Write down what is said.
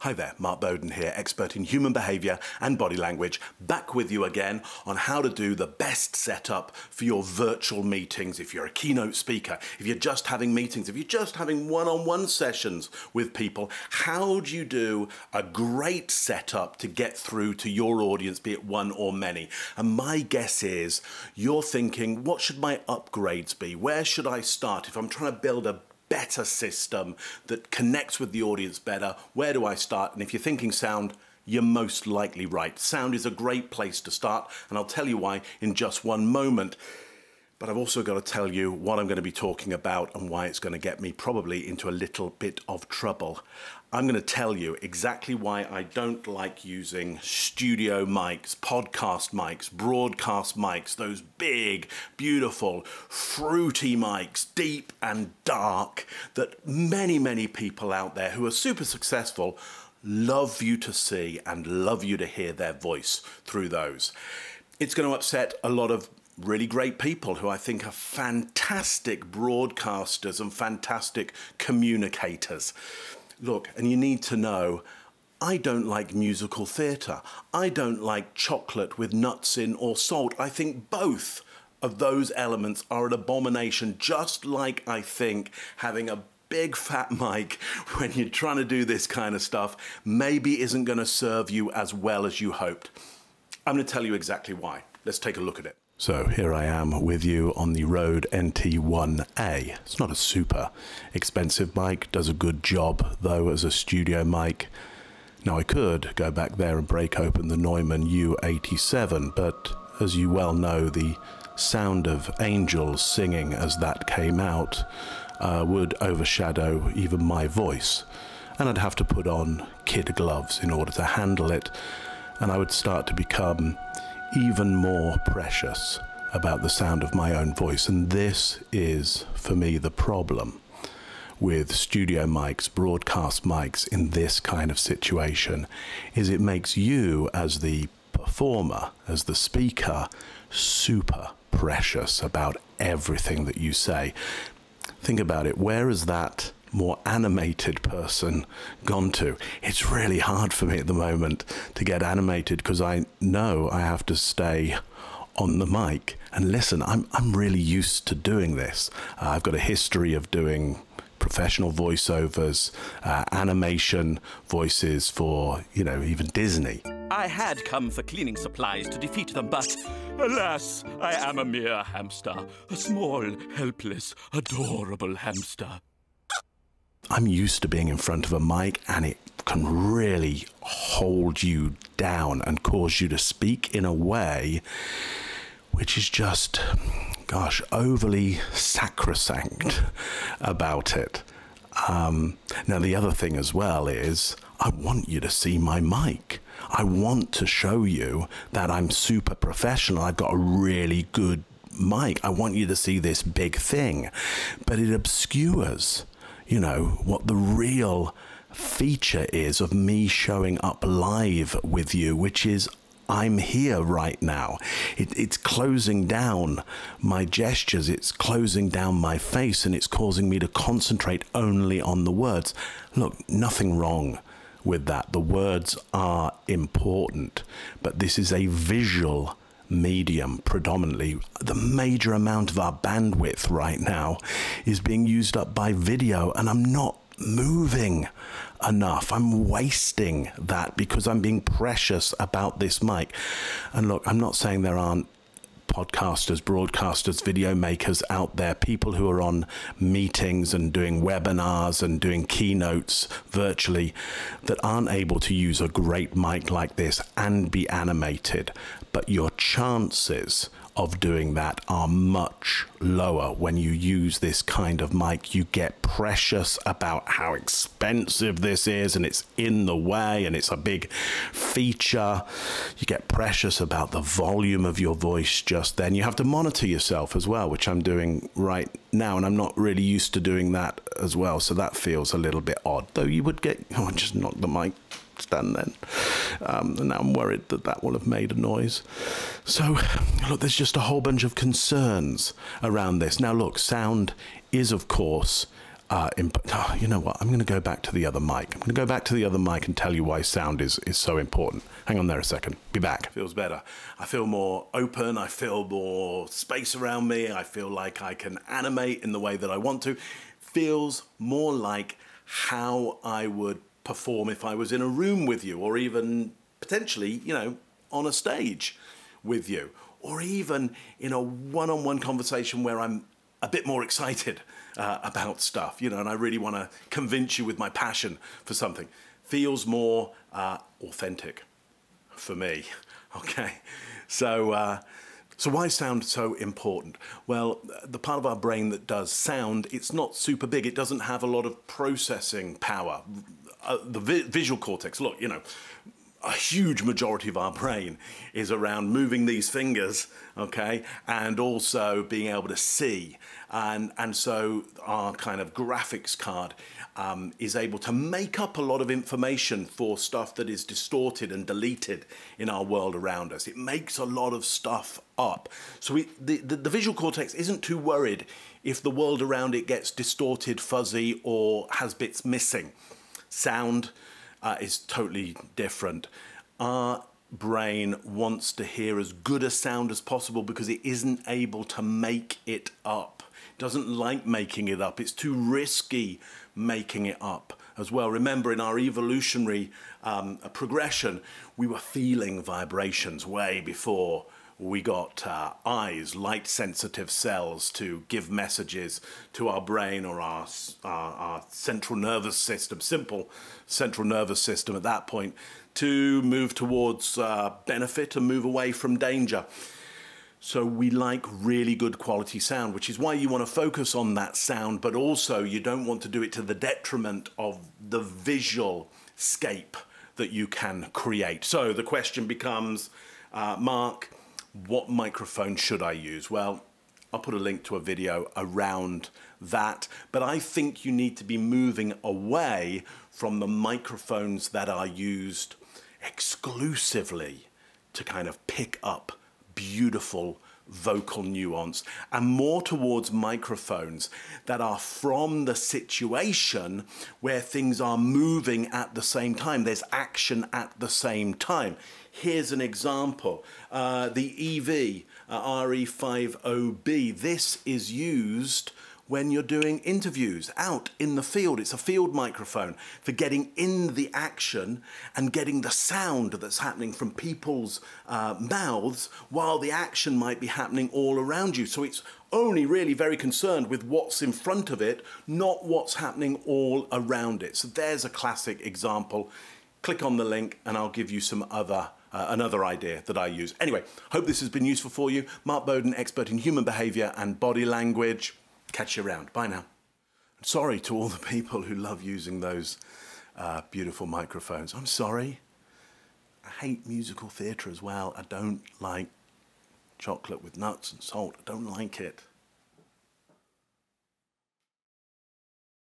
Hi there, Mark Bowden here, expert in human behaviour and body language, back with you again on how to do the best setup for your virtual meetings. If you're a keynote speaker, if you're just having meetings, if you're just having one-on-one sessions with people, how do you do a great setup to get through to your audience, be it one or many? And my guess is you're thinking, what should my upgrades be? Where should I start? If I'm trying to build a better system that connects with the audience better, where do I start? And if you're thinking sound, you're most likely right. Sound is a great place to start, and I'll tell you why in just one moment. But I've also got to tell you what I'm going to be talking about and why it's going to get me probably into a little bit of trouble. I'm going to tell you exactly why I don't like using studio mics, podcast mics, broadcast mics, those big, beautiful, fruity mics, deep and dark, that many people out there who are super successful love you to see and love you to hear their voice through those. It's going to upset a lot of really great people who I think are fantastic broadcasters and fantastic communicators. Look, and you need to know, I don't like musical theatre. I don't like chocolate with nuts in or salt. I think both of those elements are an abomination, just like I think having a big fat mic when you're trying to do this kind of stuff maybe isn't going to serve you as well as you hoped. I'm going to tell you exactly why. Let's take a look at it. So here I am with you on the Rode NT1A. It's not a super expensive mic, does a good job though as a studio mic. Now I could go back there and break open the Neumann U87, but as you well know, the sound of angels singing as that came out would overshadow even my voice. And I'd have to put on kid gloves in order to handle it, and I would start to become even more precious about the sound of my own voice. And this is, for me, the problem with studio mics, broadcast mics in this kind of situation, is it makes you as the performer, as the speaker, super precious about everything that you say. Think about it. Where has that more animated person gone to? It's really hard for me at the moment to get animated because I know I have to stay on the mic. And listen, I'm really used to doing this. I've got a history of doing professional voiceovers, animation voices for, even Disney. I had come for cleaning supplies to defeat them, but alas, I am a mere hamster. A small, helpless, adorable hamster. I'm used to being in front of a mic, and it can really hold you down and cause you to speak in a way which is just, gosh, overly sacrosanct about it. Now, the other thing as well is I want you to see my mic. I want to show you that I'm super professional. I've got a really good mic. I want you to see this big thing, but it obscures what the real feature is of me showing up live with you, which is I'm here right now. It's closing down my gestures, it's closing down my face, and it's causing me to concentrate only on the words. Look, nothing wrong with that. The words are important, but this is a visual medium predominantly. The major amount of our bandwidth right now is being used up by video, and I'm not moving enough. I'm wasting that because I'm being precious about this mic. And look, I'm not saying there aren't podcasters, broadcasters, video makers out there, people who are on meetings and doing webinars and doing keynotes virtually that aren't able to use a great mic like this and be animated. But your chances of doing that are much lower when you use this kind of mic. You get precious about how expensive this is, and it's in the way, and it's a big feature. You get precious about the volume of your voice just then. You have to monitor yourself as well, which I'm doing right now, and I'm not really used to doing that as well, so that feels a little bit odd. Though you would get, just knock the mic stand then. And now I'm worried that that will have made a noise. So, look, there's just a whole bunch of concerns around this. Now, look, sound is, of course, you know what? I'm going to go back to the other mic. I'm going to go back to the other mic and tell you why sound is so important. Hang on there a second. Be back. Feels better. I feel more open. I feel more space around me. I feel like I can animate in the way that I want to. Feels more like how I would perform if I was in a room with you, or even potentially, you know, on a stage with you, or even in a one-on-one conversation where I'm a bit more excited about stuff, you know, and I really want to convince you with my passion for something. Feels more authentic for me. Okay, so why is sound so important? Well, the part of our brain that does sound, it's not super big. It doesn't have a lot of processing power. The visual cortex, look, you know, a huge majority of our brain is around moving these fingers, okay, and also being able to see. And so our kind of graphics card is able to make up a lot of information for stuff that is distorted and deleted in our world around us. It makes a lot of stuff up. So the visual cortex isn't too worried if the world around it gets distorted, fuzzy, or has bits missing. Sound is totally different. Our brain wants to hear as good a sound as possible because it isn't able to make it up. It doesn't like making it up. It's too risky making it up as well. Remember, in our evolutionary progression, we were feeling vibrations way before we got eyes, light-sensitive cells to give messages to our brain or our central nervous system, simple central nervous system at that point, to move towards benefit and move away from danger. So we like really good quality sound, which is why you want to focus on that sound, but also you don't want to do it to the detriment of the visual scape that you can create. So the question becomes, Mark, what microphone should I use? Well, I'll put a link to a video around that, but I think you need to be moving away from the microphones that are used exclusively to kind of pick up beautiful vocal nuance, and more towards microphones that are from the situation where things are moving at the same time. There's action at the same time. Here's an example. The EV RE50B. This is used when you're doing interviews out in the field. It's a field microphone for getting in the action and getting the sound that's happening from people's mouths while the action might be happening all around you. So it's only really very concerned with what's in front of it, not what's happening all around it. So there's a classic example. Click on the link and I'll give you some other another idea that I use. Anyway, hope this has been useful for you. Mark Bowden, expert in human behavior and body language. Catch you around. Bye now. Sorry to all the people who love using those beautiful microphones. I'm sorry. I hate musical theatre as well. I don't like chocolate with nuts and salt. I don't like it.